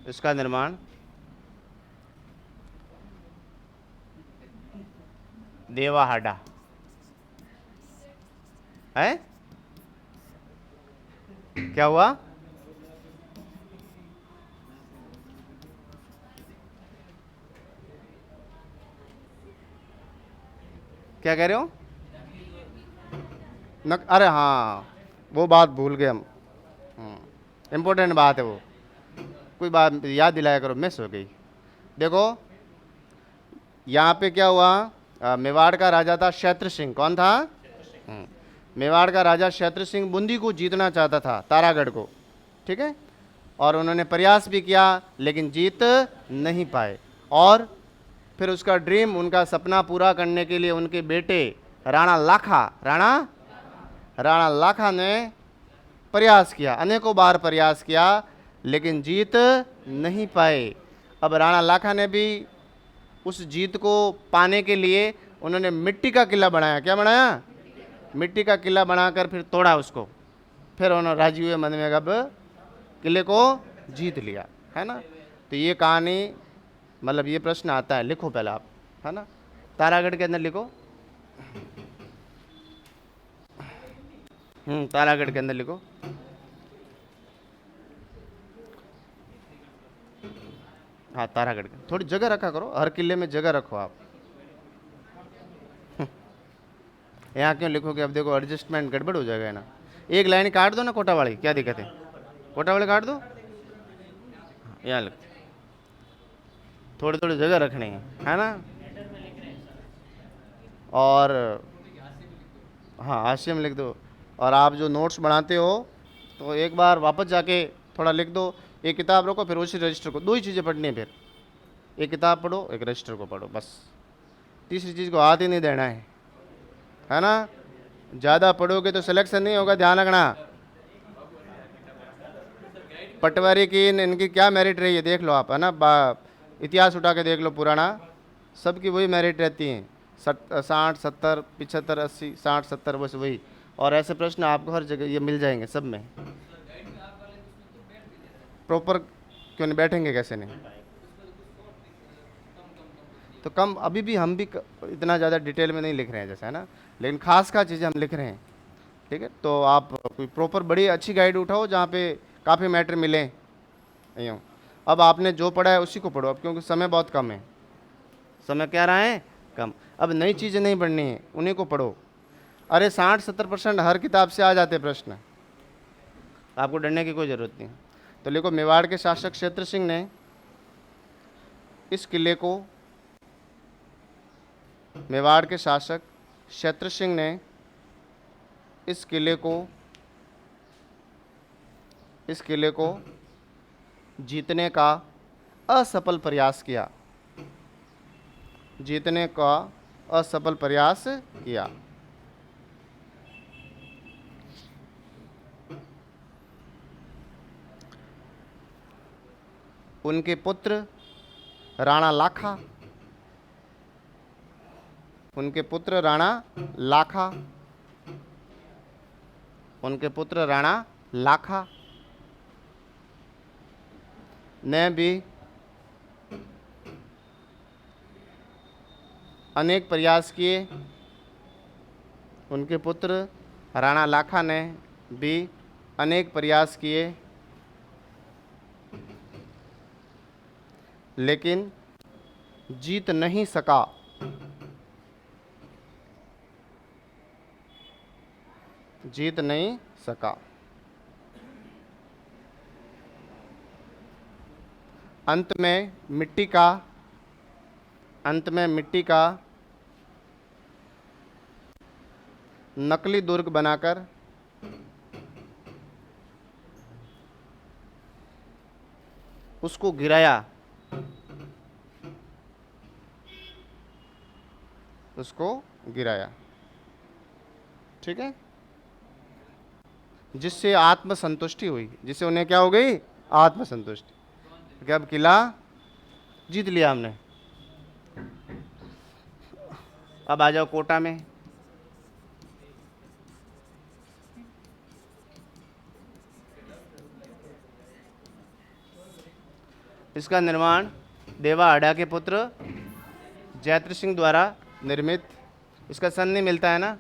इसका निर्माण देवाहाडा है। क्या हुआ? क्या कह रहे हो? अरे हाँ, वो बात भूल गए हम। इम्पोर्टेंट बात है वो, कोई बात याद दिलाया करो, मिस हो गई। देखो यहाँ पे क्या हुआ? मेवाड़ का राजा था क्षेत्र सिंह। कौन था? मेवाड़ का राजा क्षेत्र सिंह बूंदी को जीतना चाहता था, तारागढ़ को। ठीक है। और उन्होंने प्रयास भी किया लेकिन जीत नहीं पाए। और फिर उसका ड्रीम, उनका सपना पूरा करने के लिए उनके बेटे राणा लाखा ने प्रयास किया, अनेकों बार प्रयास किया, लेकिन जीत नहीं पाए। अब राणा लाखा ने भी उस जीत को पाने के लिए उन्होंने मिट्टी का किला बनाया। क्या बनाया? मिट्टी का किला बनाकर फिर तोड़ा उसको, फिर उन्होंने राजी हुए मन में, अब किले को जीत लिया, है ना। तो ये कहानी, मतलब ये प्रश्न आता है, लिखो पहले आप, है ना। तारागढ़ के अंदर लिखो, तारागढ़ के अंदर लिखो। हाँ, तारागढ़ के थोड़ी जगह रखा करो, हर किले में जगह रखो आप। यहाँ क्यों लिखोगे, अब देखो एडजस्टमेंट गड़बड़ हो जाएगा, है ना। एक लाइन काट दो ना कोटावाली, क्या दिक्कत है, कोटावाली काट दो, यहाँ लिख, थोड़ी थोड़ी जगह रखनी है ना। और हाँ, हाशिए में लिख दो। और आप जो नोट्स बनाते हो तो एक बार वापस जाके थोड़ा लिख दो, एक किताब रखो, फिर उसी रजिस्टर को, दो ही चीज़ें पढ़नी है फिर, एक किताब पढ़ो, एक रजिस्टर को पढ़ो, बस। तीसरी चीज़ को हाथ ही नहीं देना है ना। ज़्यादा पढ़ोगे तो सिलेक्शन नहीं होगा, ध्यान रखना। पटवारी की इनकी क्या मेरिट रही है देख लो आप, है ना। इतिहास उठा के देख लो पुराना, सबकी वही मेरिट रहती है, 60 70 75 80 60 70, बस वही। और ऐसे प्रश्न आपको हर जगह ये मिल जाएंगे सब में। प्रॉपर क्यों नहीं बैठेंगे, कैसे नहीं। तो कम, अभी भी हम भी इतना ज़्यादा डिटेल में नहीं लिख रहे हैं जैसे, है ना, लेकिन खास खास चीज़ें हम लिख रहे हैं, ठीक है। तो आप कोई प्रॉपर बड़ी अच्छी गाइड उठाओ जहाँ पे काफ़ी मैटर मिले, यूँ। अब आपने जो पढ़ा है उसी को पढ़ो अब, क्योंकि समय बहुत कम है, समय क्या रहा है, कम। अब नई चीज़ें नहीं पढ़नी है, उन्हीं को पढ़ो। अरे 60-70% हर किताब से आ जाते प्रश्न, आपको डरने की कोई ज़रूरत नहीं। तो देखो, मेवाड़ के शासक क्षेत्र सिंह ने इस किले को, मेवाड़ के शासक क्षेत्र सिंह ने इस किले को जीतने का असफल प्रयास किया, जीतने का असफल प्रयास किया। उनके पुत्र राणा लाखा, उनके पुत्र राणा लाखा, उनके पुत्र राणा लाखा ने भी अनेक प्रयास किए, उनके पुत्र राणा लाखा ने भी अनेक प्रयास किए, लेकिन जीत नहीं सका, जीत नहीं सका। अंत में मिट्टी का नकली दुर्ग बनाकर उसको गिराया, उसको गिराया, ठीक है। जिससे आत्मसंतुष्टि हुई, जिससे उन्हें क्या हो गई, आत्मसंतुष्टि, कि अब किला जीत लिया हमने। अब आ जाओ कोटा में। इसका निर्माण देवा अड्डा के पुत्र जैत्र सिंह द्वारा निर्मित, इसका सन नहीं मिलता है ना।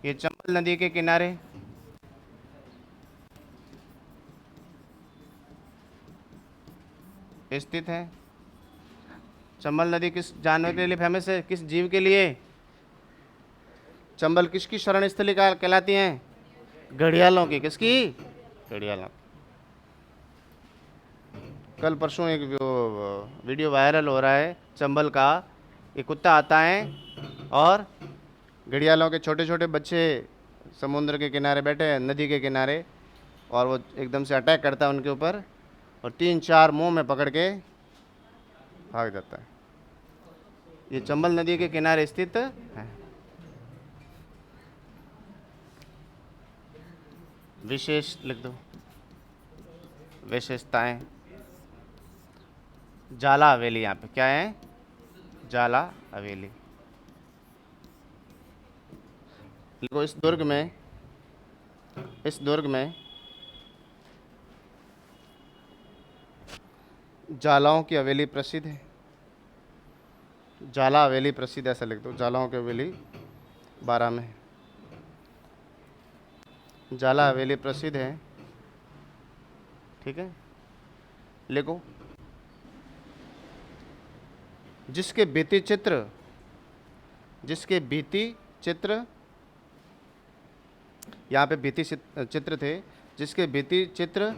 ये चंबल नदी के किनारे स्थित है। चंबल नदी किस जानवर के लिए फेमस है, किस जीव के लिए। चंबल किसकी शरण स्थली कहलाती हैं, घड़ियालों की। किसकी, घड़ियालों। कल परसों एक वीडियो वायरल हो रहा है चंबल का, एक कुत्ता आता है और घड़ियालों के छोटे छोटे बच्चे समुद्र के किनारे बैठे हैं, नदी के किनारे, और वो एकदम से अटैक करता है उनके ऊपर, और 3-4 मुंह में पकड़ के भाग जाता है। ये चंबल नदी के किनारे स्थित है। विशेष लिख दो, विशेषताएं। जाला हवेली, यहाँ पे क्या है, जाला हवेली। देखो इस दुर्ग में जालाओं की हवेली प्रसिद्ध है। जाला हवेली प्रसिद्ध, ऐसा लिख दो, जालाओं की हवेली 12 में है। जाला हवेली प्रसिद्ध है, ठीक है। लिखो जिसके भित्ति चित्र यहाँ पे भित्ति चित्र थे, जिसके भित्ति चित्र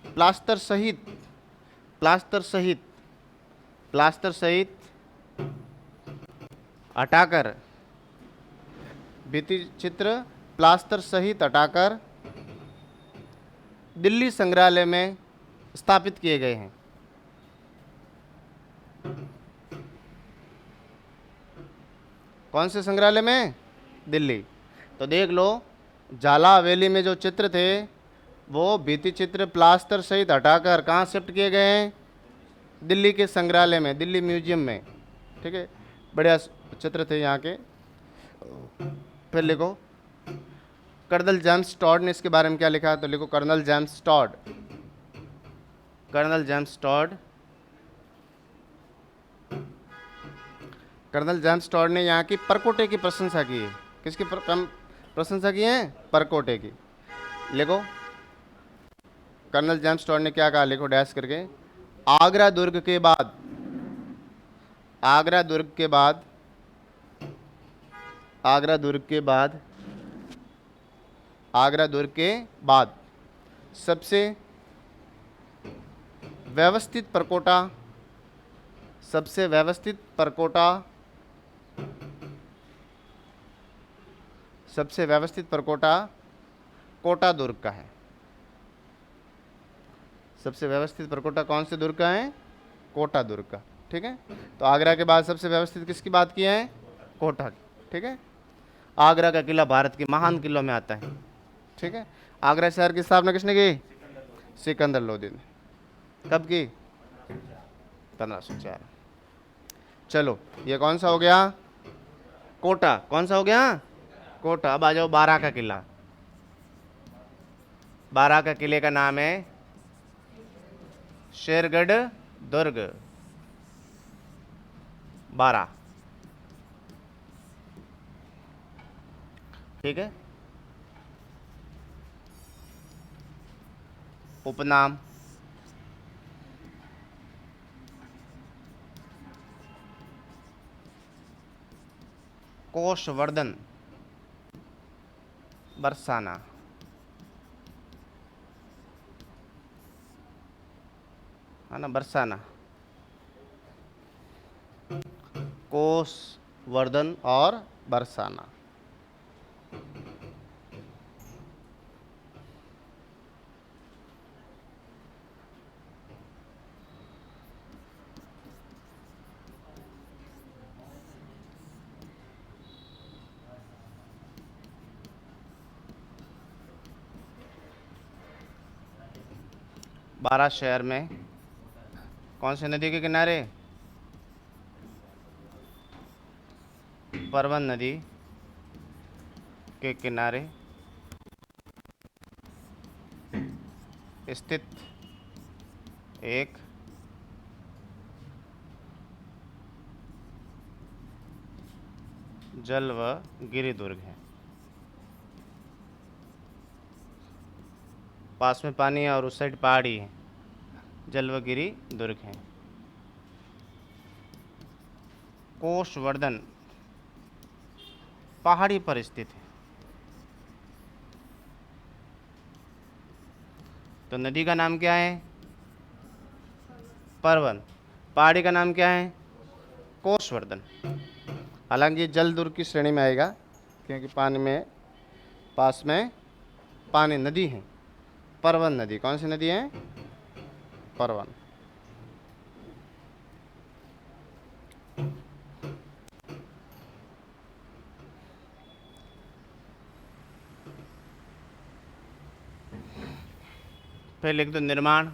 प्लास्टर सहित हटाकर, भित्ति चित्र प्लास्टर सहित हटाकर दिल्ली संग्रहालय में स्थापित किए गए हैं। कौन से संग्रहालय में? दिल्ली। तो देख लो, जाला हवेली में जो चित्र थे वो भित्ति चित्र प्लास्टर सहित हटाकर कहाँ शिफ्ट किए गए हैं? दिल्ली के संग्रहालय में, दिल्ली म्यूजियम में, ठीक है। बढ़िया चित्र थे यहाँ के। फिर लिखो कर्नल जेम्स टॉड ने इसके बारे में क्या लिखा है, तो लिखो कर्नल जेम्स टॉड ने यहाँ की परकोटे की प्रशंसा की है। किसकी प्रशंसा की है? परकोटे की। लिखो कर्नल जेम्स टॉड ने क्या कहा, लिखो डैश करके, आगरा दुर्ग के बाद सबसे व्यवस्थित परकोटा कोटा दुर्ग का है। सबसे व्यवस्थित परकोटा कौन से दुर्ग का है? कोटा दुर्ग का, ठीक है। तो आगरा के बाद सबसे व्यवस्थित किसकी बात की है? कोटा की, ठीक है। आगरा का किला भारत के महान किलों में आता है, ठीक है। आगरा शहर की स्थापना किसने की? सिकंदर लोदी ने। कब की? 1504। चलो ये कौन सा हो गया? कोटा। कौन सा हो गया? कोटा। अब आ जाओ बारा का किला। बारा का किले का नाम है शेरगढ़ दुर्ग, बारा, ठीक है। उपनाम कोषवर्धन बरसाना, है ना, बरसाना, कोषवर्धन और बरसाना। बारा शहर में कौन सी नदी के किनारे? परवन नदी के किनारे स्थित एक जल व गिरि दुर्ग है। पास में पानी है और उस साइड पहाड़ी है, जल व गिरि दुर्ग है। कोषवर्धन पहाड़ी पर स्थित है। तो नदी का नाम क्या है? परवन। पहाड़ी का नाम क्या है? कोषवर्धन। हालांकि जल दुर्ग की श्रेणी में आएगा क्योंकि पास में पानी नदी है, परवन नदी। कौन सी नदी है? परवन। फिर लिख दो निर्माण।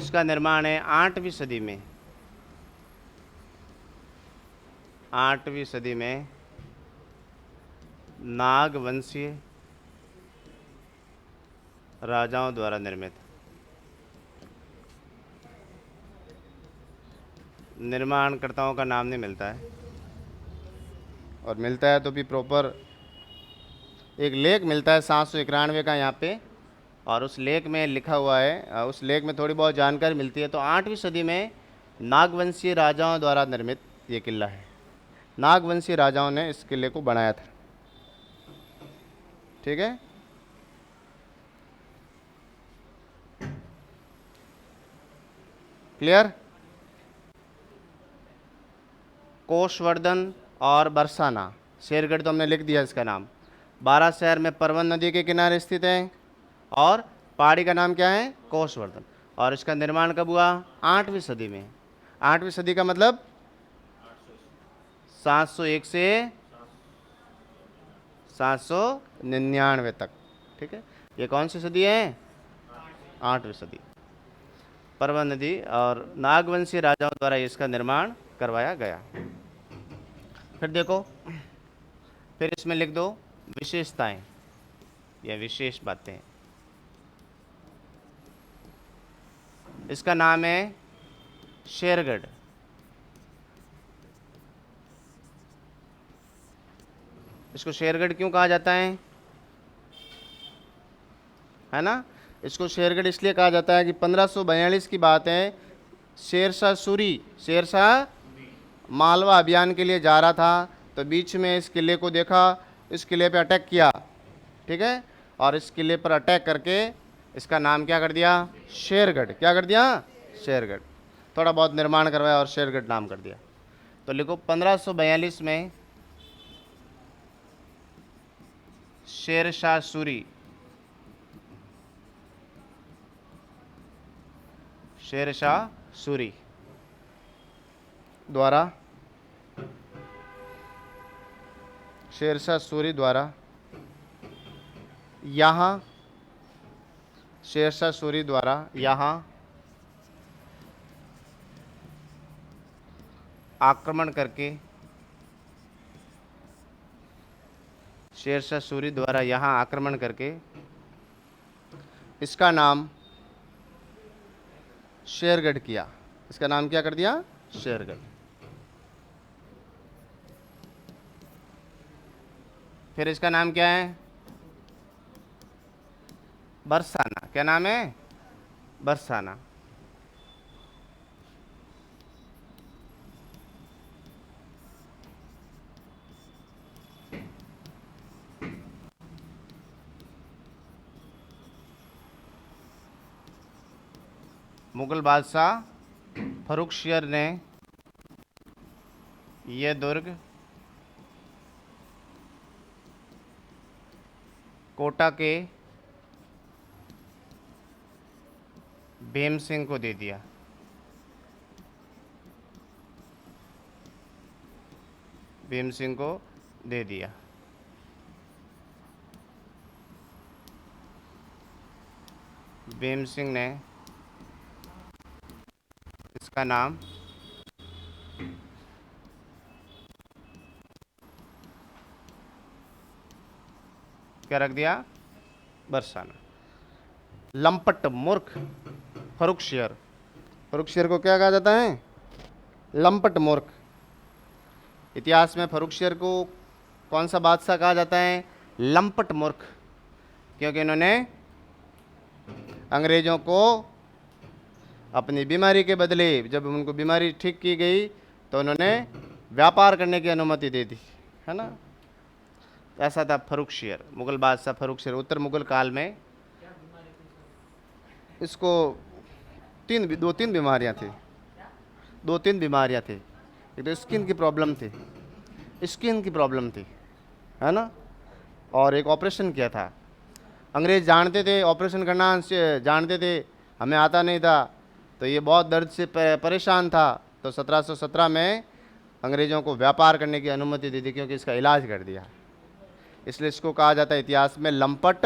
इसका निर्माण है 8वीं सदी में। 8वीं सदी में नागवंशीय राजाओं द्वारा निर्मित। निर्माणकर्ताओं का नाम नहीं मिलता है, और मिलता है तो भी प्रॉपर एक लेख मिलता है 791 का यहाँ पे, और उस लेख में लिखा हुआ है, उस लेख में थोड़ी बहुत जानकारी मिलती है। तो 8वीं सदी में नागवंशीय राजाओं द्वारा निर्मित ये किला है। नागवंशीय राजाओं ने इस किले को बनाया था। ठीक है, क्लियर। कोषवर्धन और बरसाना, शेरगढ़ तो हमने लिख दिया इसका नाम। 12 शहर में परवन नदी के किनारे स्थित है, और पहाड़ी का नाम क्या है? कोषवर्धन। और इसका निर्माण कब हुआ? 8वीं सदी में। 8वीं सदी का मतलब 701 से 799 तक। ठीक है, ये कौन सी सदी है? 8वीं सदी। परवन नदी और नागवंशीय राजाओं द्वारा इसका निर्माण करवाया गया। फिर देखो, फिर इसमें लिख दो विशेषताएं या विशेष बातें। इसका नाम है शेरगढ़। इसको शेरगढ़ क्यों कहा जाता है ना? इसको शेरगढ़ इसलिए कहा जाता है कि 1542 की बात है, शेरशाह सूरी, शेरशाह मालवा अभियान के लिए जा रहा था, तो बीच में इस किले को देखा, इस किले पे अटैक किया। ठीक है, और इस किले पर अटैक करके इसका नाम क्या कर दिया? शेरगढ़। क्या कर दिया? शेरगढ़। थोड़ा बहुत निर्माण करवाया और शेरगढ़ नाम कर दिया। तो लिखो 1542 में शेरशाह सूरी, शेरशाह सूरी द्वारा, शेरशाह सूरी द्वारा यहाँ, शेरशाह सूरी द्वारा यहाँ आक्रमण करके, शेरशाह सूरी द्वारा यहाँ आक्रमण करके इसका नाम शेरगढ़ किया। इसका नाम क्या कर दिया? शेरगढ़। फिर इसका नाम क्या है? बरसाना। क्या नाम है? बरसाना। मुगल बादशाह फर्रुखशियर ने यह दुर्ग कोटा के भीम सिंह को दे दिया। भीम सिंह को दे दिया। भीम सिंह ने इसका नाम क्या रख दिया? बरसाना। लंपट मूर्ख फर्रुखशियर। फर्रुखशियर को क्या कहा जाता है? लंपट मूर्ख। इतिहास में फर्रुखशियर को कौन सा बादशाह कहा जाता है? लंपट मूर्ख, क्योंकि इन्होंने अंग्रेजों को अपनी बीमारी के बदले, जब उनको बीमारी ठीक की गई तो उन्होंने व्यापार करने की अनुमति दे दी, है ना? ऐसा था फर्रुखशियर, मुगल बादशाह फर्रुखशियर। उत्तर मुगल काल में इसको दो तीन बीमारियां थी। 2-3 बीमारियां थी। एक तो स्किन की प्रॉब्लम थी, स्किन की प्रॉब्लम थी, है ना? और एक ऑपरेशन किया था। अंग्रेज जानते थे ऑपरेशन करना, जानते थे, हमें आता नहीं था, तो ये बहुत दर्द से परेशान था। तो 1717 में अंग्रेज़ों को व्यापार करने की अनुमति दे दी, क्योंकि इसका इलाज कर दिया। इसलिए इसको कहा जाता है इतिहास में लंपट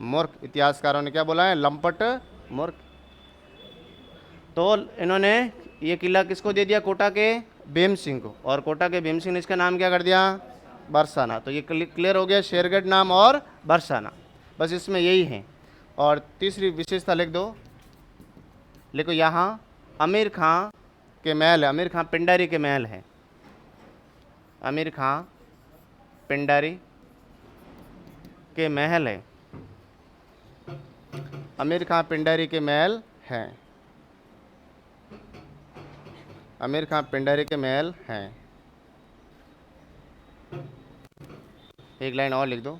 मूर्ख। इतिहासकारों ने क्या बोला है? लंपट मूर्ख। तो इन्होंने ये किला किसको दे दिया? कोटा के भीम सिंह को, और कोटा के भीम सिंह ने इसका नाम क्या कर दिया? बरसाना। तो ये क्लियर हो गया, शेरगढ़ नाम और बरसाना, बस इसमें यही है। और तीसरी विशेषता लिख दो, लिखो यहाँ आमिर खां के महल है, आमिर खां पिंडारी के महल है, आमिर खां पिंडारी के महल है, आमिर खां पिंडारी के महल हैं, आमिर खां पिंडारी के महल हैं। एक लाइन और लिख दो,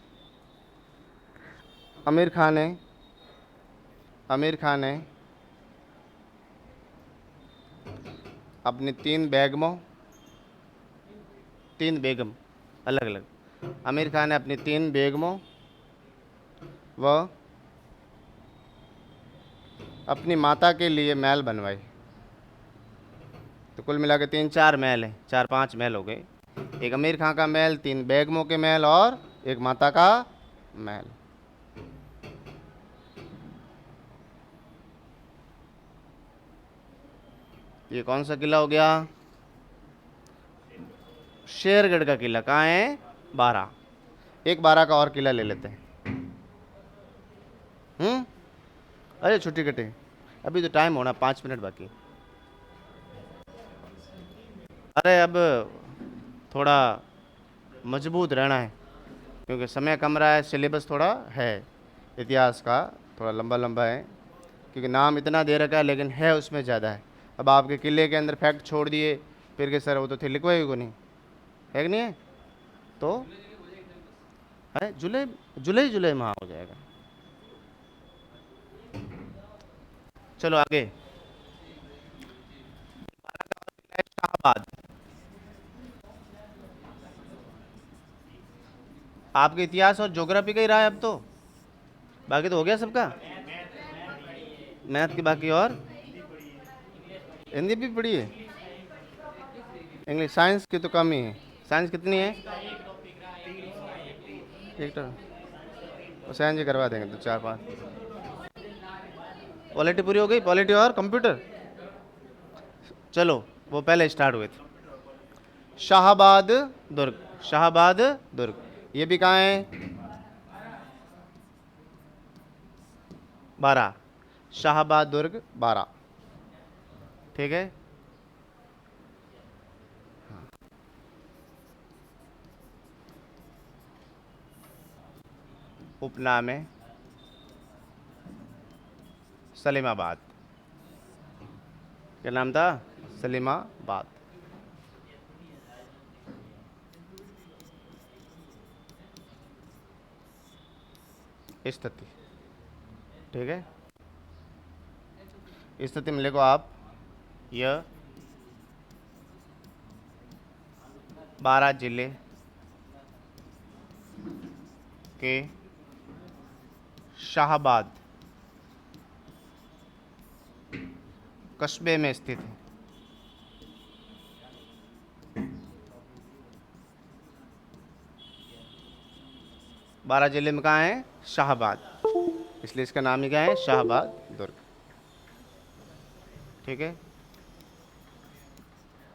आमिर खान ने अपनी तीन बेगम अलग अलग, आमिर खान ने अपनी 3 बेगमों व अपनी माता के लिए महल बनवाए। तो कुल मिला के 3-4 महल हैं, 4-5 महल हो गए। एक आमिर खान का महल, 3 बेगमों के महल और एक माता का महल। ये कौन सा किला हो गया? शेरगढ़ का किला। कहाँ है? बारा। एक बारा का और किला ले लेते हैं। अरे छुट्टी कटे, अभी तो टाइम होना, 5 मिनट बाकी। अरे अब थोड़ा मजबूत रहना है, क्योंकि समय कम रहा है, सिलेबस थोड़ा है इतिहास का, थोड़ा लंबा लंबा है, क्योंकि नाम इतना दे रखा है लेकिन है उसमें ज़्यादा है। अब आपके किले के अंदर फैक्ट छोड़ दिए फिर के सर वो तो थे लिखवाए को नहीं है कि नहीं है, तो है जुलाई माह हो जाएगा। चलो आगे, शाहबाद। आपके इतिहास और ज्योग्राफी का ही रहा है अब तो, बाकी तो हो गया सबका। मैथ की बाकी, और हिंदी भी पढ़ी है, इंग्लिश, साइंस की तो कम ही है। साइंस कितनी है? एक तो साइंस जी करवा देंगे तो 4-5। पॉलिटी पूरी हो गई, पॉलिटी और कंप्यूटर। चलो वो पहले स्टार्ट हुए थे। शाहबाद दुर्ग, शाहबाद दुर्ग, ये भी कहाँ है? बारा, शाहबाद दुर्ग बारा, ठीक है। उपनाम है सलीमाबाद, क्या नाम था? सलीमाबाद। स्थिति, ठीक है। स्थिति में लिखो आप, यह 12 जिले के शाहबाद कस्बे में स्थित है। बारह जिले में कहाँ है? शाहबाद, इसलिए इसका नाम ही क्या है? शाहबाद दुर्ग, ठीक है।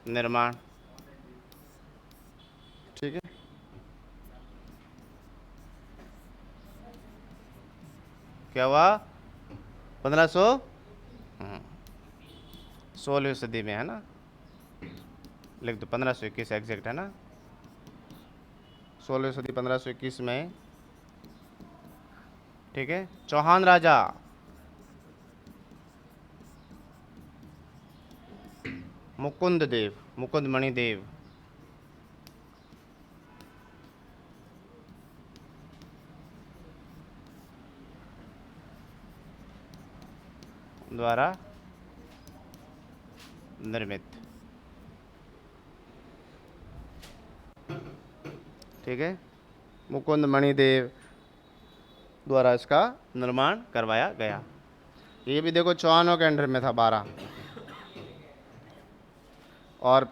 निर्माण, ठीक है। क्या हुआ? 16वीं सदी में, है ना? लिख दो 1521 एग्जैक्ट, है ना? 16वीं सदी 1521 में, ठीक है। चौहान राजा मुकुंद मणिदेव द्वारा निर्मित, ठीक है। मुकुंद मणिदेव द्वारा इसका निर्माण करवाया गया। ये भी देखो चौहानों के अंडर में था 12, और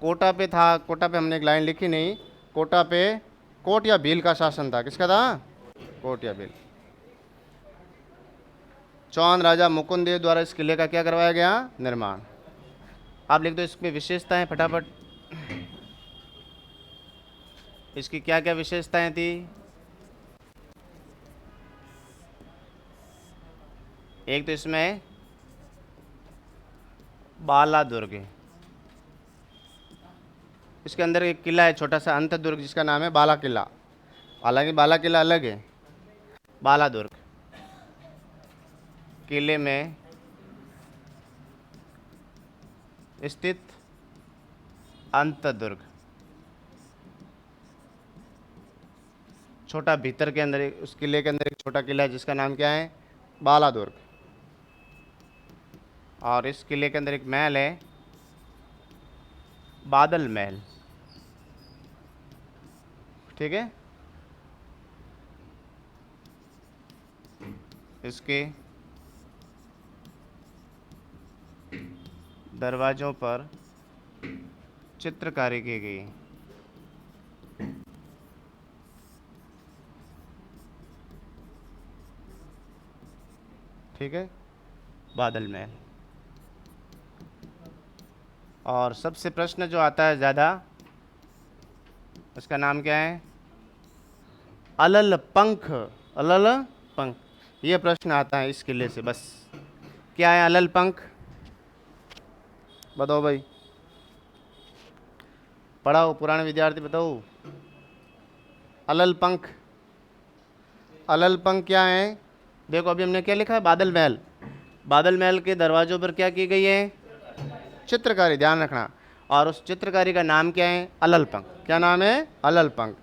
कोटा पे था। कोटा पे हमने एक लाइन लिखी नहीं, कोटा पे कोट या भील का शासन था। किसका था? कोट या भील। चौहान राजा मुकुंद देव द्वारा इस किले का क्या करवाया गया? निर्माण। आप लिख दो इसमें विशेषताएं फटाफट। इसकी क्या क्या विशेषताएं थी? एक तो इसमें बाला दुर्ग है, इसके अंदर एक किला है छोटा सा अंत दुर्ग जिसका नाम है बाला किला। हालांकि बाला किला अलग है, बाला दुर्ग किले में स्थित अंत दुर्ग, छोटा भीतर के अंदर उस किले के अंदर एक छोटा किला है जिसका नाम क्या है? बाला दुर्ग। और इस किले के अंदर एक महल है, बादल महल। ठीक है, इसके दरवाजों पर चित्रकारी की गई। ठीक है, बादल महल। और सबसे प्रश्न जो आता है ज़्यादा, उसका नाम क्या है? अलल पंख। अलल पंख, ये प्रश्न आता है इस किले से बस। क्या है अलल पंख? बताओ भाई, पढ़ाओ पुराने विद्यार्थी, बताओ। अलल पंख, अलल पंख क्या है? देखो अभी हमने क्या लिखा है? बादल महल। बादल महल के दरवाजों पर क्या की गई है? चित्रकारी, ध्यान रखना। और उस चित्रकारी का नाम क्या है? अलल पंख। क्या नाम है? अलल पंख।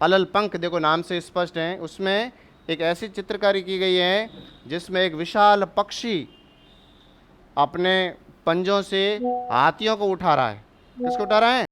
अलल पंख देखो नाम से स्पष्ट है, उसमें एक ऐसी चित्रकारी की गई है जिसमें एक विशाल पक्षी अपने पंजों से हाथियों को उठा रहा है। किसको उठा रहा है?